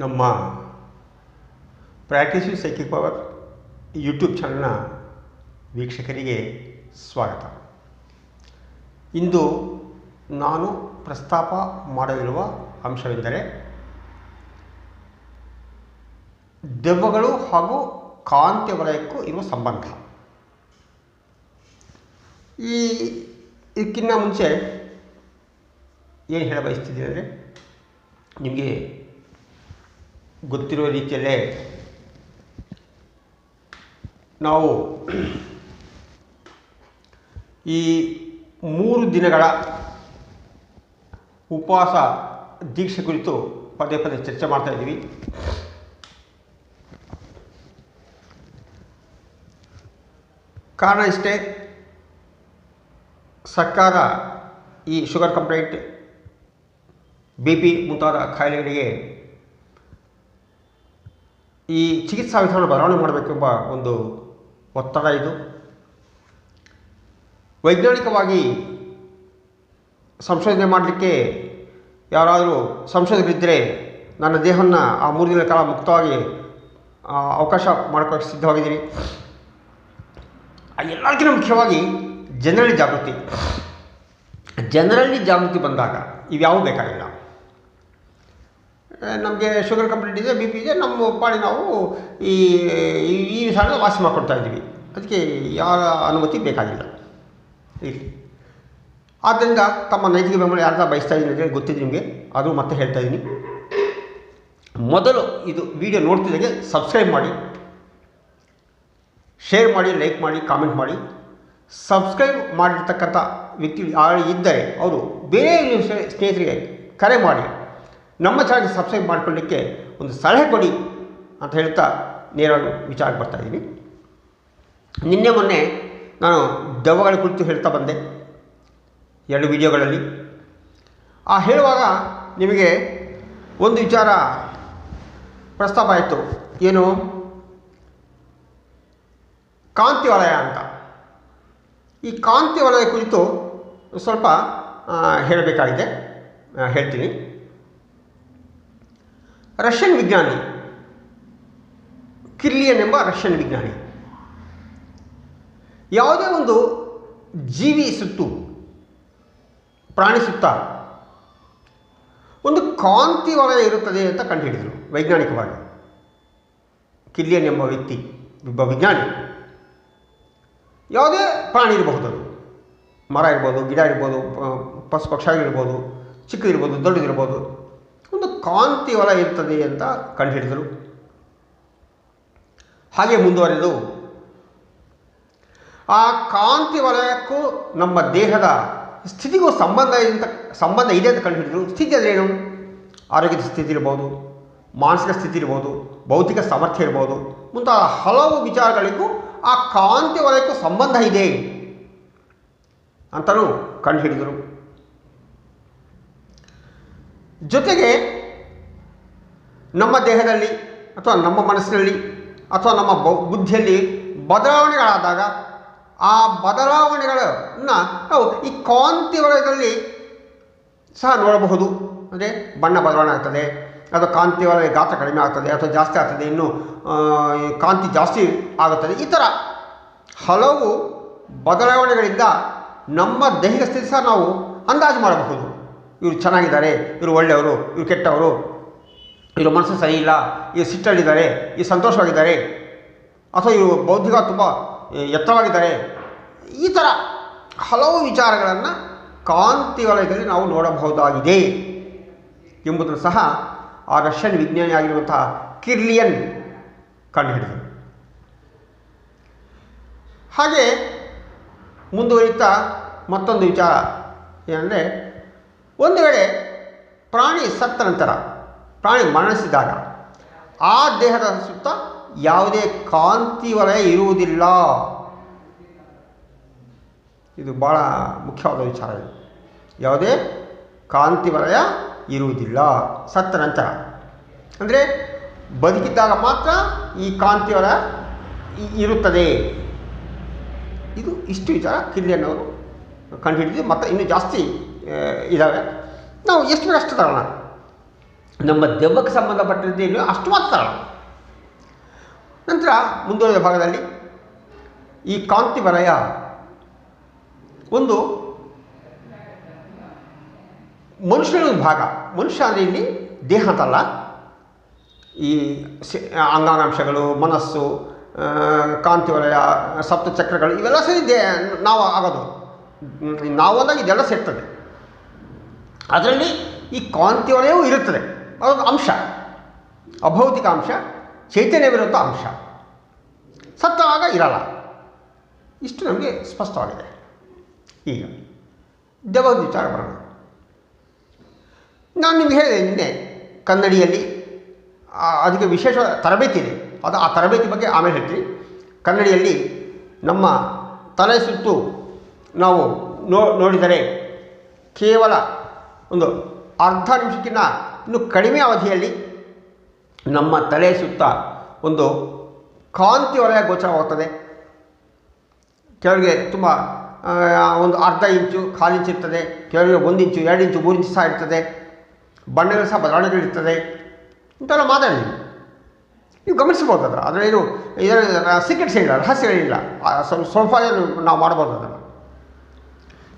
ನಮ್ಮ practice psychic power YouTube ಚಾನಲ್ನ ವೀಕ್ಷಕರಿಗೆ ಸ್ವಾಗತ. ಇಂದು ನಾನು ಪ್ರಸ್ತಾಪ ಮಾಡಲಿರುವ ಅಂಶವೆಂದರೆ ದೆವ್ವಗಳು ಹಾಗೂ ಕಾಂತಿ ವಲಯಕ್ಕೂ ಇರುವ ಸಂಬಂಧ. ಇದಕ್ಕಿಂತ ಮುಂಚೆ ಏನು ಹೇಳ ಬಯಸ್ತಿದ್ದೀನಿ ಅಂದರೆ, ನಿಮಗೆ ಗೊತ್ತಿರುವ ರೀತಿಯಲ್ಲೇ ನಾವು ಈ 3 ದಿನಗಳ ಉಪವಾಸ ದೀಕ್ಷೆ ಕುರಿತು ಪದೇ ಪದೇ ಚರ್ಚೆ ಮಾಡ್ತಾ ಇದ್ದೀವಿ. ಕಾರಣ ಇಷ್ಟೇ, ಸರ್ಕಾರ ಈ ಶುಗರ್ ಕಂಪ್ಲೇಂಟ್, BP ಮುಂತಾದ ಕಾಯಿಲೆಗಳಿಗೆ ಈ ಚಿಕಿತ್ಸಾ ವಿಧಾನ ಬದಲಾವಣೆ ಮಾಡಬೇಕೆಂಬ ಒಂದು ಒತ್ತಡ ಇದು. ವೈಜ್ಞಾನಿಕವಾಗಿ ಸಂಶೋಧನೆ ಮಾಡಲಿಕ್ಕೆ ಯಾರಾದರೂ ಸಂಶೋಧಕರಿದ್ದರೆ ನನ್ನ ದೇಹವನ್ನು ಆ 3 ದಿನಗಳ ಕಾಲ ಮುಕ್ತವಾಗಿ ಅವಕಾಶ ಮಾಡ್ಕೊಳ್ಳೋಕ್ಕೆ ಸಿದ್ಧವಾಗಿದ್ದೀನಿ. ಎಲ್ಲರಿಗಿಂತ ಮುಖ್ಯವಾಗಿ ಜನರಲ್ಲಿ ಜಾಗೃತಿ ಬಂದಾಗ ಇವ್ಯಾವೂ ಬೇಕಾಗಿಲ್ಲ. ನಮಗೆ ಶುಗರ್ ಕಂಪ್ಲೇಂಟ್ ಇದೆ, BP ಇದೆ, ನಮ್ಮ ಪಾಡಿ ನಾವು ಈ ವಿಧಾನ ವಾಸಿ ಮಾಡ್ಕೊಳ್ತಾ ಇದ್ದೀವಿ. ಅದಕ್ಕೆ ಯಾರ ಅನುಮತಿ ಬೇಕಾಗಿಲ್ಲ. ಆದ್ದರಿಂದ ತಮ್ಮ ನೈತಿಕ ಬೆಂಬಲ ಯಾರ್ದ ಬಯಸ್ತಾ ಇದ್ದೀನಿ ಅಂದರೆ ಗೊತ್ತಿದೆ ನಿಮಗೆ, ಆದರೂ ಮತ್ತೆ ಹೇಳ್ತಾ ಇದ್ದೀನಿ. ಮೊದಲು ಇದು ವಿಡಿಯೋ ನೋಡ್ತಿದ್ದಾಗೆ ಸಬ್ಸ್ಕ್ರೈಬ್ ಮಾಡಿ, ಶೇರ್ ಮಾಡಿ, ಲೈಕ್ ಮಾಡಿ, ಕಾಮೆಂಟ್ ಮಾಡಿ. ಸಬ್ಸ್ಕ್ರೈಬ್ ಮಾಡಿರ್ತಕ್ಕಂಥ ವ್ಯಕ್ತಿಗಳು ಯಾರು ಇದ್ದರೆ ಅವರು ಬೇರೆ ಸ್ನೇಹಿತರಿಗೆ ಕರೆ ಮಾಡಿ ನಮ್ಮ ಚಾನಲ್ಗೆ ಸಬ್ಸ್ಕ್ರೈಬ್ ಮಾಡಿಕೊಳ್ಳಲಿಕ್ಕೆ ಒಂದು ಸಲಹೆ ಕೊಡಿ ಅಂತ ಹೇಳ್ತಾ ನೇರವಾಗಿ ವಿಚಾರಕ್ಕೆ ಬರ್ತಾಯಿದ್ದೀನಿ. ನಿನ್ನೆ ಮೊನ್ನೆ ನಾನು ದೆವ್ವಗಳ ಕುರಿತು ಹೇಳ್ತಾ ಬಂದೆ 2 ವಿಡಿಯೋಗಳಲ್ಲಿ. ಹೇಳುವಾಗ ನಿಮಗೆ ಒಂದು ವಿಚಾರ ಪ್ರಸ್ತಾಪ ಆಯಿತು, ಏನು, ಕಾಂತಿ ವಲಯ ಅಂತ. ಈ ಕಾಂತಿ ವಲಯ ಕುರಿತು ಸ್ವಲ್ಪ ಹೇಳಬೇಕಾಗಿದೆ, ಹೇಳ್ತೀನಿ. ರಷ್ಯನ್ ವಿಜ್ಞಾನಿ ಕಿರ್ಲಿಯನ್ ಎಂಬ ರಷ್ಯನ್ ವಿಜ್ಞಾನಿ ಯಾವುದೇ ಒಂದು ಜೀವಿ ಸುತ್ತು, ಪ್ರಾಣಿ ಸುತ್ತ ಒಂದು ಕಾಂತಿ ವಲಯ ಇರುತ್ತದೆ ಅಂತ ಕಂಡುಹಿಡಿದರು ವೈಜ್ಞಾನಿಕವಾಗಿ. ಕಿರ್ಲಿಯನ್ ಎಂಬ ವ್ಯಕ್ತಿ, ಒಬ್ಬ ವಿಜ್ಞಾನಿ. ಯಾವುದೇ ಪ್ರಾಣಿ ಇರಬಹುದು, ಅದು ಮರ ಇರ್ಬೋದು, ಗಿಡ ಇರ್ಬೋದು, ಪಶು ಪಕ್ಷಿಗಳಿರ್ಬೋದು, ಚಿಕ್ಕದಿರ್ಬೋದು, ದೊಡ್ಡದಿರ್ಬೋದು, ಒಂದು ಕಾಂತಿ ವಲಯ ಇರ್ತದೆ ಅಂತ ಕಂಡುಹಿಡಿದರು. ಹಾಗೆ ಮುಂದುವರೆದು ಆ ಕಾಂತಿ ವಲಯಕ್ಕೂ ನಮ್ಮ ದೇಹದ ಸ್ಥಿತಿಗೂ ಸಂಬಂಧ ಇದೆ ಅಂತ ಕಂಡುಹಿಡಿದರು. ಸ್ಥಿತಿ ಅಂದ್ರೇನು? ಆರೋಗ್ಯದ ಸ್ಥಿತಿ ಇರ್ಬೋದು, ಮಾನಸಿಕ ಸ್ಥಿತಿ ಇರ್ಬೋದು, ಭೌತಿಕ ಸಾಮರ್ಥ್ಯ ಇರ್ಬೋದು, ಮುಂತಾದ ಹಲವು ವಿಚಾರಗಳಿಗೂ ಆ ಕಾಂತಿ ವಲಯಕ್ಕೂ ಸಂಬಂಧ ಇದೆ ಅಂತಲೂ ಕಂಡುಹಿಡಿದರು. ಜೊತೆಗೆ ನಮ್ಮ ದೇಹದಲ್ಲಿ ಅಥವಾ ನಮ್ಮ ಮನಸ್ಸಿನಲ್ಲಿ ಅಥವಾ ನಮ್ಮ ಬುದ್ಧಿಯಲ್ಲಿ ಬದಲಾವಣೆಗಳಾದಾಗ ಆ ಬದಲಾವಣೆಗಳನ್ನು ನಾವು ಈ ಕಾಂತಿ ವಲಯದಲ್ಲಿ ಸಹ ನೋಡಬಹುದು. ಅಂದರೆ ಬಣ್ಣ ಬದಲಾವಣೆ ಆಗ್ತದೆ, ಅಥವಾ ಕಾಂತಿ ವಲಯ ಗಾತ್ರ ಕಡಿಮೆ ಆಗ್ತದೆ ಅಥವಾ ಜಾಸ್ತಿ ಆಗ್ತದೆ, ಇನ್ನು ಕಾಂತಿ ಜಾಸ್ತಿ ಆಗುತ್ತದೆ. ಈ ಥರ ಹಲವು ಬದಲಾವಣೆಗಳಿಂದ ನಮ್ಮ ದೈಹಿಕ ಸ್ಥಿತಿ ಸಹ ನಾವು ಅಂದಾಜು ಮಾಡಬಹುದು. ಇವರು ಚೆನ್ನಾಗಿದ್ದಾರೆ, ಇವರು ಒಳ್ಳೆಯವರು, ಇವರು ಕೆಟ್ಟವರು, ಇವರು ಮನಸ್ಸು ಸರಿ ಇಲ್ಲ, ಇವರು ಸಿಟ್ಟಲ್ಲಿದ್ದಾರೆ, ಇವರು ಸಂತೋಷವಾಗಿದ್ದಾರೆ, ಅಥವಾ ಇವರು ಬೌದ್ಧಿಕ ತುಂಬ ಎತ್ತರವಾಗಿದ್ದಾರೆ. ಈ ಥರ ಹಲವು ವಿಚಾರಗಳನ್ನು ಕಾಂತಿ ವಲಯದಲ್ಲಿ ನಾವು ನೋಡಬಹುದಾಗಿದೆ ಎಂಬುದನ್ನು ಸಹ ಆ ರಷ್ಯನ್ ವಿಜ್ಞಾನಿಯಾಗಿರುವಂತಹ ಕಿರ್ಲಿಯನ್ ಕಂಡುಹಿಡಿದರು. ಹಾಗೆ ಮುಂದುವರಿತಾ ಮತ್ತೊಂದು ವಿಚಾರ ಏನಂದರೆ, ಒಂದು ವೇಳೆ ಪ್ರಾಣಿ ಸತ್ತ ನಂತರ, ಪ್ರಾಣಿ ಮರಣಿಸಿದಾಗ ಆ ದೇಹದ ಸುತ್ತ ಯಾವುದೇ ಕಾಂತಿ ವಲಯ ಇರುವುದಿಲ್ಲ. ಇದು ಭಾಳ ಮುಖ್ಯವಾದ ವಿಚಾರ. ಯಾವುದೇ ಕಾಂತಿ ವಲಯ ಇರುವುದಿಲ್ಲ ಸತ್ತ ನಂತರ. ಅಂದರೆ ಬದುಕಿದ್ದಾಗ ಮಾತ್ರ ಈ ಕಾಂತಿ ವಲಯ ಇರುತ್ತದೆ. ಇಷ್ಟು ವಿಚಾರ ಕಿರ್ಲಿಯನ್ ಅವರು ಕಂಡುಹಿಡಿದು, ಮತ್ತು ಇನ್ನೂ ಜಾಸ್ತಿ ಇದ್ದಾವೆ. ನಾವು ಎಷ್ಟು ಬೇಕಷ್ಟು ತರೋಣ. ನಮ್ಮ ದೆವ್ವಕ್ಕೆ ಸಂಬಂಧಪಟ್ಟಿದ್ದು ಅಷ್ಟು ಮಾತ್ರ. ನಂತರ ಮುಂದುವರೆದ ಭಾಗದಲ್ಲಿ ಈ ಕಾಂತಿ ವಲಯ ಒಂದು ಮನುಷ್ಯನ ಒಂದು ಭಾಗ. ಮನುಷ್ಯ ಅಂದರೆ ಇಲ್ಲಿ ದೇಹ ಅಂತಲ್ಲ, ಈ ಅಂಗಾಂಶಗಳು, ಮನಸ್ಸು, ಕಾಂತಿ ವಲಯ, ಸಪ್ತಚಕ್ರಗಳು ಇವೆಲ್ಲ ಸೇರಿ ನಾವು ಆಗೋದು. ನಾವು ಅಂದಾಗ ಇದೆಲ್ಲ ಸೇರ್ತದೆ. ಅದರಲ್ಲಿ ಈ ಕಾಂತಿ ವಲಯವೂ ಇರುತ್ತದೆ, ಅದೊಂದು ಅಂಶ, ಅಭೌತಿಕ ಅಂಶ, ಚೈತನ್ಯವಿರುವಂಥ ಅಂಶ. ಸತ್ತಾಗ ಇರಲ್ಲ. ಇಷ್ಟು ನಮಗೆ ಸ್ಪಷ್ಟವಾಗಿದೆ. ಈಗ ದೆವ್ವದ ವಿಚಾರ ಬರೋಣ. ನಾನು ನಿಮಗೆ ಹೇಳಿದೆ ನಿನ್ನೆ, ಕನ್ನಡಿಯಲ್ಲಿ ಅದಕ್ಕೆ ವಿಶೇಷ ತರಬೇತಿ ಇದೆ. ಆ ತರಬೇತಿ ಬಗ್ಗೆ ಆಮೇಲೆ ಹೇಳ್ತೀನಿ. ಕನ್ನಡಿಯಲ್ಲಿ ನಮ್ಮ ತಲೆ ಸುತ್ತು ನಾವು ನೋಡಿದರೆ ಕೇವಲ ಒಂದು ಅರ್ಧ ನಿಮಿಷಕ್ಕಿಂತ ಇನ್ನು ಕಡಿಮೆ ಅವಧಿಯಲ್ಲಿ ನಮ್ಮ ತಲೆ ಸುತ್ತ ಒಂದು ಕಾಂತಿ ವಲಯ ಗೋಚರವಾಗುತ್ತದೆ. ಕೆಲವರಿಗೆ ತುಂಬ ಒಂದು ಅರ್ಧ ಇಂಚು, ಕಾಲು ಇಂಚು ಇರ್ತದೆ. ಕೆಲವರಿಗೆ 1 ಇಂಚು, 2 ಇಂಚು, 3 ಇಂಚು ಸಹ ಇರ್ತದೆ. ಬಣ್ಣಗಳು ಸಹ ಬದಲಾವಣೆಗಳಿರ್ತದೆ. ಇಂಥವೆಲ್ಲ ಮಾತಾಡಿದ್ದೀವಿ, ನೀವು ಗಮನಿಸ್ಬೋದು. ಅದರೇನು ಇದರ ಸೀಕ್ರೆಟ್ಸ್ ಇಲ್ಲ, ರಹಸ್ಯಗಳಿಲ್ಲ. ಸ್ವಲ್ಪ ನಾವು ಮಾಡ್ಬೋದು ಅದನ್ನು.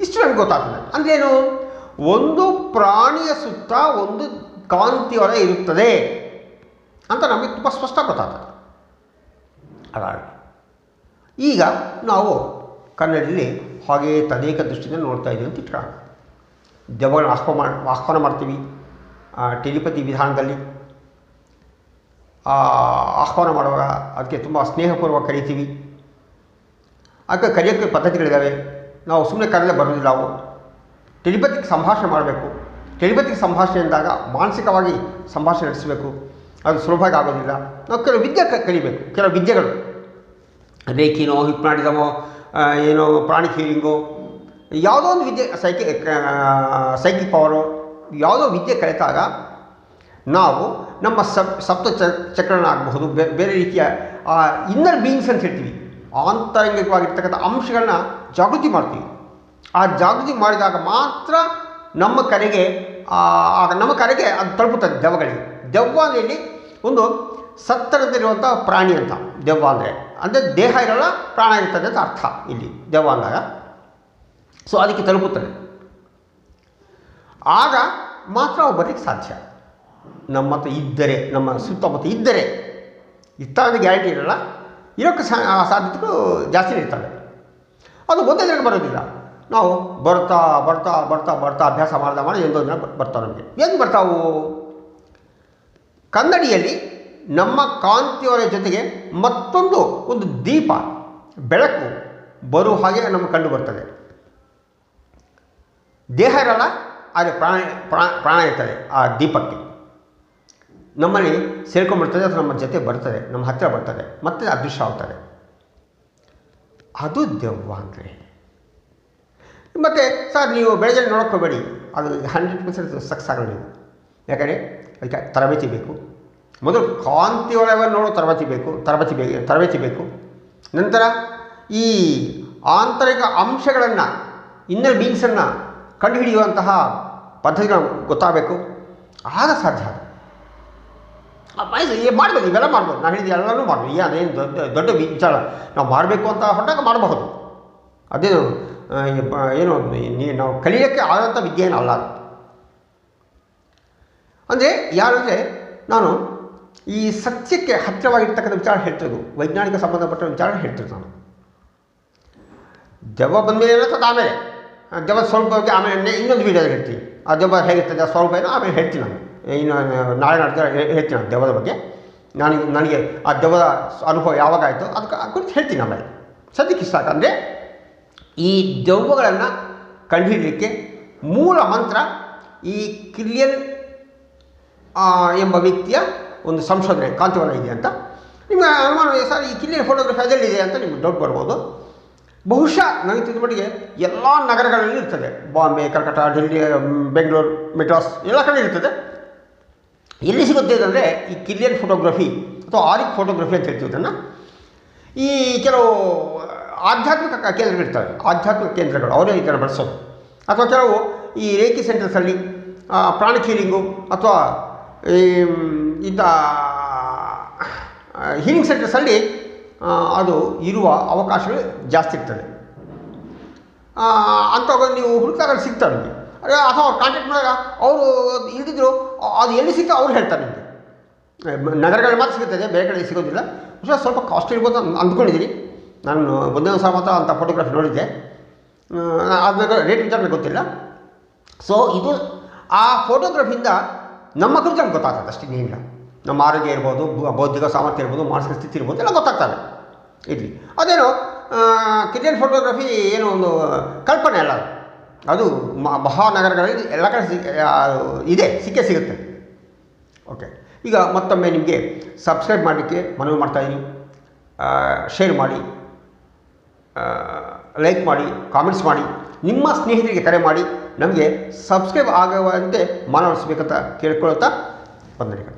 ಇಷ್ಟು ನಮ್ಗೆ ಗೊತ್ತಾಗ್ತದೆ. ಅಂದ್ರೇನು, ಒಂದು ಪ್ರಾಣಿಯ ಸುತ್ತ ಒಂದು ಕಾಂತಿ ವಲಯ ಇರುತ್ತದೆ ಅಂತ ನಮಗೆ ತುಂಬ ಸ್ಪಷ್ಟ ಗೊತ್ತಾಗ್ತದೆ. ಹಾಗಾಗಿ ಈಗ ನಾವು ಕನ್ನಡದಲ್ಲಿ ಹಾಗೆ ತದೇಕ ದೃಷ್ಟಿಯಿಂದ ನೋಡ್ತಾ ಇದ್ದೀವಿ ಅಂತ ಇಟ್ಕೊಳ್ಳೋಣ. ದೆವ್ವಗಳನ್ನ ಆಹ್ವಾನ ಮಾಡ್ತೀವಿ ಟೆಲಿಪತಿ ವಿಧಾನದಲ್ಲಿ. ಆಹ್ವಾನ ಮಾಡುವಾಗ ಅದಕ್ಕೆ ತುಂಬ ಸ್ನೇಹಪೂರ್ವಕ ಕರಿತೀವಿ. ಅದಕ್ಕೆ ಕರೆಯೋಕ್ಕೆ ಪದ್ಧತಿಗಳಿದ್ದಾವೆ. ನಾವು ಸುಮ್ಮನೆ ಕರೆಯಲೇ ಬರೋದಿಲ್ಲ. ನಾವು ಟೆಲಿಪತಿಗೆ ಸಂಭಾಷಣೆ ಮಾಡಬೇಕು. ಟೆಲಿಪತಿಗೆ ಸಂಭಾಷಣೆ ಅಂದಾಗ ಮಾನಸಿಕವಾಗಿ ಸಂಭಾಷಣೆ ನಡೆಸಬೇಕು. ಅದು ಸುಲಭವಾಗಿ ಆಗೋದಿಲ್ಲ. ನಾವು ಕೆಲವು ವಿದ್ಯೆ ಕಲಿಬೇಕು. ಕೆಲವು ವಿದ್ಯೆಗಳು, ರೇಖಿನೋ, ಹಿಪ್ನಾಟಿಸಮೋ, ಏನೋ ಪ್ರಾಣಿಕ್ ಹೀಲಿಂಗು, ಯಾವುದೋ ಒಂದು ವಿದ್ಯೆ, ಸೈಕಿಕ್ ಪವರು, ಯಾವುದೋ ವಿದ್ಯೆ ಕಲಿತಾಗ ನಾವು ನಮ್ಮ ಸಪ್ತ ಚಕ್ರನ ಆಗಬಹುದು, ಬೇರೆ ರೀತಿಯ ಇನ್ನರ್ ಬೀಯಿಂಗ್ಸ್ ಅಂತ ಹೇಳ್ತೀವಿ, ಆಂತರಂಗಿಕವಾಗಿರ್ತಕ್ಕಂಥ ಅಂಶಗಳನ್ನ ಜಾಗೃತಿ ಮಾಡ್ತೀವಿ. ಆ ಜಾಗೃತಿ ಮಾಡಿದಾಗ ಮಾತ್ರ ನಮ್ಮ ಕರೆಗೆ ಅದು ತಲುಪುತ್ತದೆ ದೆವ್ವಗಳಿಗೆ. ದೆವ್ವ ಅಂದರೆ ಇಲ್ಲಿ ಒಂದು ಸತ್ತರದಲ್ಲಿರುವಂಥ ಪ್ರಾಣಿ ಅಂತ. ದೆವ್ವ ಅಂದರೆ ದೇಹ ಇರಲ್ಲ, ಪ್ರಾಣ ಇರ್ತದೆ ಅಂತ ಅರ್ಥ ಇಲ್ಲಿ ದೆವ್ವ ಅಂದಾಗ. ಸೊ ಅದಕ್ಕೆ ತಲುಪುತ್ತದೆ. ಆಗ ಮಾತ್ರ ಅವು ಬರಲಿಕ್ಕೆ ಸಾಧ್ಯ. ನಮ್ಮ ಹತ್ರ ಇದ್ದರೆ, ನಮ್ಮ ಸುತ್ತಮುತ್ತ ಇದ್ದರೆ. ಇರ್ತಾವೆ ಗ್ಯಾರಂಟಿ ಇರಲ್ಲ, ಇರೋಕ್ಕೆ ಸಾಧ್ಯತೆಗಳು ಜಾಸ್ತಿನೇ ಇರ್ತವೆ. ಅದು ಒಂದೇ ದಿನ ಬರೋದಿಲ್ಲ. ನಾವು ಬರ್ತಾ ಬರ್ತಾ ಬರ್ತಾ ಬರ್ತಾ ಅಭ್ಯಾಸ ಮಾಡಿ ಎಂದೋ ದಿನ ಬರ್ತಾವೆ ನಮಗೆ. ಏನು ಬರ್ತಾವು? ಕನ್ನಡಿಯಲ್ಲಿ ನಮ್ಮ ಕಾಂತಿಯವರ ಜೊತೆಗೆ ಮತ್ತೊಂದು ಒಂದು ದೀಪ, ಬೆಳಕು ಬರುವ ಹಾಗೆ ನಮಗೆ ಕಂಡು ಬರ್ತದೆ. ದೇಹ ಇರಲ್ಲ, ಆದರೆ ಪ್ರಾಣ ಇರ್ತದೆ. ಆ ದೀಪಕ್ಕೆ ನಮ್ಮಲ್ಲಿ ಸೇರ್ಕೊಂಡ್ಬಿಡ್ತದೆ, ಅಥವಾ ನಮ್ಮ ಜೊತೆ ಬರ್ತದೆ, ನಮ್ಮ ಹತ್ತಿರ ಬರ್ತದೆ, ಮತ್ತೆ ಅದೃಶ್ಯ ಆಗ್ತದೆ. ಅದು ದೆವ್ವ ಅಂದರೆ. ಮತ್ತು ಸರ್ ನೀವು ಬೆಳಗ್ಗೆ ನೋಡೋಕ್ಕೋಗಬೇಡಿ, ಅದು 100% ಸಕ್ಸಸ್ ಆಗಲ್ಲ ನೀವು. ಯಾಕಂದರೆ ಅದಕ್ಕೆ ತರಬೇತಿ ಬೇಕು. ಮೊದಲು ಕಾಂತಿ ವಲಯವನ್ನು ನೋಡೋ ತರಬೇತಿ ಬೇಕು. ನಂತರ ಈ ಆಂತರಿಕ ಅಂಶಗಳನ್ನು, ಇನ್ನರ್ ಬೀಯಿಂಗ್ಸನ್ನು ಕಂಡುಹಿಡಿಯುವಂತಹ ಪದ್ಧತಿಗಳು ಗೊತ್ತಾಗಬೇಕು. ಆಗ ಸಾಧ್ಯ. ಮಾಡಬೇಕು, ಇವೆಲ್ಲ ಮಾಡ್ಬೋದು. ನಾನು ಹೇಳಿದ ಎಲ್ಲನೂ ಮಾಡ್ಬೋದು. ಅದೇನು ದೊಡ್ಡ ವಿಚಾರ. ನಾವು ಮಾಡಬೇಕು ಅಂತ ಹೊರಟಾಗ ಮಾಡಬಹುದು. ಅದೇನು ನಾವು ಕಲಿಯೋಕ್ಕೆ ಆದಂಥ ವಿದ್ಯೆ ಏನಲ್ಲ. ಅಂದರೆ ಯಾರಂದರೆ, ನಾನು ಈ ಸತ್ಯಕ್ಕೆ ಹತ್ತಿರವಾಗಿರ್ತಕ್ಕಂಥ ವಿಚಾರ ಹೇಳ್ತಿರೋದು, ವೈಜ್ಞಾನಿಕ ಸಂಬಂಧಪಟ್ಟ ವಿಚಾರ ಹೇಳ್ತಿರೋದು. ನಾನು ದೆವ್ವ ಬಂದಮೇಲೆ ಏನಾಗ್ತದೆ, ಆಮೇಲೆ ದೆವ್ವ ಸ್ವಲ್ಪ ಬಗ್ಗೆ ಆಮೇಲೆ ಇನ್ನೊಂದು ವೀಡಿಯೋದಲ್ಲಿ ಹೇಳ್ತೀನಿ. ಆ ದೆವ್ವ ಹೇಗಿರ್ತದೆ ಸ್ವಲ್ಪ ಏನೋ ಆಮೇಲೆ ಹೇಳ್ತೀನಿ. ನಾನು ಇನ್ನು ನಾಳೆ ಹೇಳ್ತೀನಿ ನಾನು ದೆವ್ವದ ಬಗ್ಗೆ. ನನಗೆ ಆ ದೆವ್ವದ ಅನುಭವ ಯಾವಾಗ ಆಯಿತು ಅದಕ್ಕೆ ಕುರಿತು ಹೇಳ್ತೀನಿ ಆಮೇಲೆ. ಸದ್ಯಕ್ಕೆ ಇಷ್ಟ ಅಂದರೆ ಈ ದೆವ್ವಗಳನ್ನು ಕಂಡುಹಿಡಲಿಕ್ಕೆ ಮೂಲ ಮಂತ್ರ ಈ ಕಿಲಿಯನ್ ಎಂಬ ವ್ಯಕ್ತಿಯ ಒಂದು ಸಂಶೋಧನೆ, ಕಾಂತಿವಲಯ ಇದೆ ಅಂತ. ನಿಮ್ಮ ಅನುಮಾನ ಸರ್ ಈ ಕಿಲಿಯನ್ ಫೋಟೋಗ್ರಫಿ ಅದಲ್ಲಿದೆ ಅಂತ ನಿಮ್ಗೆ ಡೌಟ್ ಬರ್ಬೋದು. ಬಹುಶಃ ನನಗೆ ತಿಳಿದ ಮಟ್ಟಿಗೆ ಎಲ್ಲ ನಗರಗಳಲ್ಲಿ ಇರ್ತದೆ. ಬಾಂಬೆ, ಕಲ್ಕಟ್ಟ, ಡೆಲ್ಲಿ, ಬೆಂಗಳೂರು, ಮೆಡ್ರಾಸ್ ಎಲ್ಲ ಕಡೆ ಇರ್ತದೆ. ಎಲ್ಲಿ ಸಿಗುತ್ತೆ ಅಂದರೆ ಈ ಕಿಲಿಯನ್ ಫೋಟೋಗ್ರಫಿ ಅಥವಾ ಆರಿಕ್ ಫೋಟೋಗ್ರಫಿ ಅಂತ ಹೇಳ್ತೀವಿ ಅದನ್ನು. ಈ ಕೆಲವು ಆಧ್ಯಾತ್ಮಿಕ ಕೇಂದ್ರಗಳಿರ್ತವೆ, ಆಧ್ಯಾತ್ಮಿಕ ಕೇಂದ್ರಗಳು ಅವರೇ ಇದನ್ನು ಬಳಸೋದು. ಅಥವಾ ಕೆಲವು ಈ ರೇಖಿ ಸೆಂಟರ್ಸಲ್ಲಿ ಪ್ರಾಣಿಕ್ ಹೀಲಿಂಗು ಅಥವಾ ಈ ಇಂಥ ಹೀಲಿಂಗ್ ಸೆಂಟರ್ಸಲ್ಲಿ ಅದು ಇರುವ ಅವಕಾಶಗಳು ಜಾಸ್ತಿ ಇರ್ತದೆ. ಅಂಥವಾಗ ನೀವು ಹುಡುಕಾಗ ಸಿಗ್ತಾರೆ ನಿಮಗೆ, ಅಥವಾ ಅವ್ರು ಕಾಂಟ್ಯಾಕ್ಟ್ ಮಾಡಿದಾಗ ಅವರು ಇಲ್ದಿದ್ರು ಅದು ಎಲ್ಲಿ ಸಿಗ್ತೋ ಅವ್ರು ಹೇಳ್ತಾರೆ ನಿಮಗೆ. ನಗರಗಳಲ್ಲಿ ಮಾತ್ರ ಸಿಗುತ್ತದೆ, ಬೇರೆ ಕಡೆ ಸಿಗೋದಿಲ್ಲ. ಸ್ವಲ್ಪ ಕಾಸ್ಟ್ ಇರ್ಬೋದು ಅಂದ್ಕೊಂಡಿದ್ದೀನಿ. ನಾನು ಒಂದೇ ಒಂದು ಸಲ ಮಾತ್ರ ಅಂಥ ಫೋಟೋಗ್ರಫಿ ನೋಡಿದ್ದೆ, ಆದ್ಮೇಲೆ ರೇಟ್ ವಿಚಾರ ಗೊತ್ತಿಲ್ಲ. ಸೊ ಇದು ಆ ಫೋಟೋಗ್ರಫಿಯಿಂದ ನಮ್ಮ ಕುರಿತು ನಮ್ಗೆ ಗೊತ್ತಾಗ್ತದೆ ಅಷ್ಟೇ, ಏನಿಲ್ಲ. ನಮ್ಮ ಆರೋಗ್ಯ ಇರ್ಬೋದು, ಬೌದ್ಧಿಕ ಸಾಮರ್ಥ್ಯ ಇರ್ಬೋದು, ಮಾನಸಿಕ ಸ್ಥಿತಿ ಇರ್ಬೋದು, ಎಲ್ಲ ಗೊತ್ತಾಗ್ತದೆ ಇರಲಿ. ಅದೇನು ಕಿರಿಯನ್ ಫೋಟೋಗ್ರಫಿ ಏನೋ ಒಂದು ಕಲ್ಪನೆ ಅಲ್ಲ, ಅದು ಮಹಾನಗರಗಳಲ್ಲಿ ಎಲ್ಲ ಕಡೆ ಇದೆ, ಸಿಕ್ಕೇ ಸಿಗುತ್ತೆ. ಓಕೆ, ಈಗ ಮತ್ತೊಮ್ಮೆ ನಿಮಗೆ ಸಬ್ಸ್ಕ್ರೈಬ್ ಮಾಡಲಿಕ್ಕೆ ಮನವಿ ಮಾಡ್ತಾಯಿದ್ದೀನಿ. ಶೇರ್ ಮಾಡಿ, ಲೈಕ್ ಮಾಡಿ, ಕಾಮೆಂಟ್ಸ್ ಮಾಡಿ, ನಿಮ್ಮ ಸ್ನೇಹಿತರಿಗೆ ಕರೆ ಮಾಡಿ ನಮಗೆ ಸಬ್ಸ್ಕ್ರೈಬ್ ಆಗುವಂತೆ ಮನವೊಲಿಸಬೇಕಂತ ಕೇಳ್ಕೊಳ್ತಾ ವಂದನೆಗಳು.